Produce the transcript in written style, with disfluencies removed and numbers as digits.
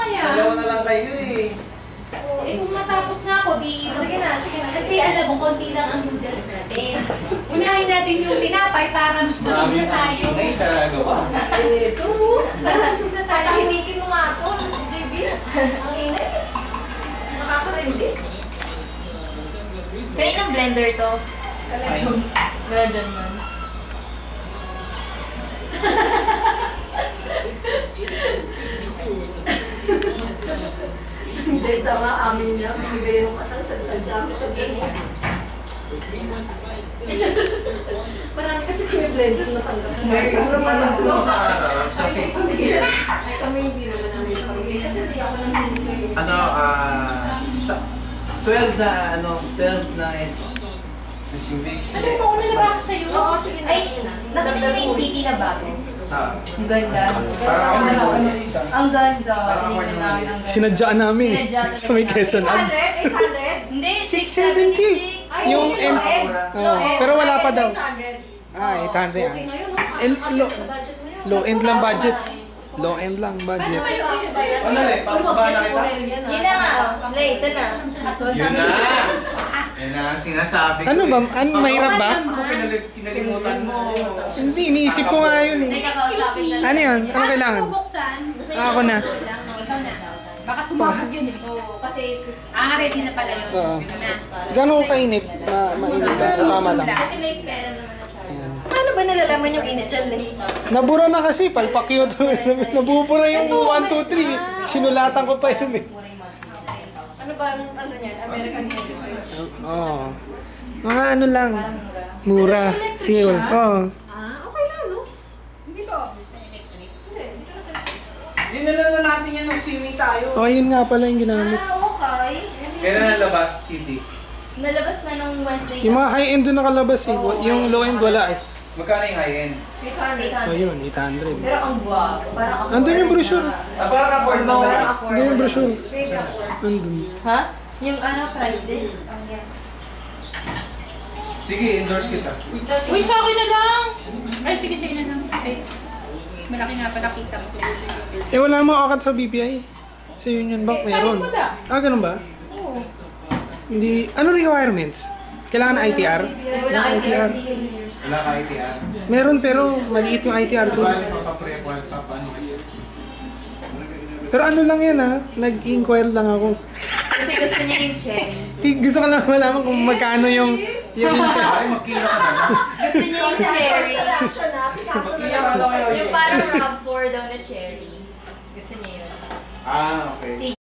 kaya? Dalawa na lang kayo eh. Oh, eh kung matapos na ako, di... Sige na. Kasi alam mo, konti lang ang noodles natin. Unahin natin yung tinapay para busog na tayo. Na isa gawa. Ito. Para busog na tayo. Tahimikin mo nga ito, JB. Ang ingay. Nakakarindi. Kaninang blender to? Kalachon. Meron man. Hindi, tama amin niya. Bibigay yung kasal sa tadyami ka dyan. Marami kasi kami blender na tanggap. Sobrang malaki sa araw. Sa Ay, kami hindi naman namin nakabigay. Kasi hindi ako nang bibigay. sa 12 na is SUV. Ano, mauna na ba ako sa'yo? Oo, sige na. Ay, nakita niyo yung city na bago? Ang ganda. Ang ganda. Sinadyaan namin eh. Sa may Quezon. 800? Hindi, 670. 670. Yung end. Pero wala pa daw. 800. Ah, 800 Okay yan. na yun, no? And Kasya sa budget mo yun. Low end lang budget. Low end lang budget. Ano kayo ang bayan? Ano eh, pababa na kita? Yun na nga. Play, ito na. Yun na! Yun na ang sinasabi ko. Ano ba? Ano, mahirap ba? Ako kinalimutan mo. Hindi, iniisip ko nga yun eh. Nagkakausapin na. Ano yun? Ano kailangan? Bubuksan. Ako na. Ikaw na. Baka sumabog yun eh. Oo, kasi... Ready na pala yun. Oo. Yun na. Gano'n ko kainit? Mainit ba? O tama lang. Kasi may pera naman na siya. Ayan. Paano ba nalalaman yung init dyan, Lay? Nabura na kasi, palpak yun. Nabubura yung 1, 2, 3. Sinulatan ko pa yun eh. Ano ba ang ano niyan? American Heavy. Oo. Mga ano lang. Mura. Sige, oo. Okay lang, no? Hindi ba obvious na electric? Hindi, hindi ka na Dinala na natin yan ng swimming tayo. Oh, yun nga pala yung ginamit. okay. Kailan nalabas, City? Nalabas na nung Wednesday. Yung mga high-end doon nakalabas eh. Yung low-end wala eh. Magkano yung high-end? 800. Oh, yun, 800. Pero ang guwapo. Parang ako. Andun yung brochure. Parang afford mo. Andun yung brochure. Baby ako. Andun. Ha? Yung ano, price list? Ang yan. Sige, endorse kita. Uy, sa akin na lang! Ay, sige, sa'yo na lang. Kasi mas malaki nga pala kita mo kaysa sa akin. Eh, wala namang akad sa BPI. Sa Union Bank meron. Kahit wala. Ah, ganun ba? Oo. Hindi. Ano requirements? Kailangan na ITR? Wala kayo ITR. Wala ka ITR. Meron pero maliit yung ITR ko. Paano papapre-acquire pa? Paano? Pero ano lang yan ha? Nag-inquire lang ako. Kasi gusto niya yung cherry. Gusto ko lang malaman kung magkano yung inter. Ay, magkilo ka na. Gusto niya yung cherry. Selection na. Magkilo ka na kayo. Yung parang RAV4 daw na cherry. Gusto niya yun. Ah, okay.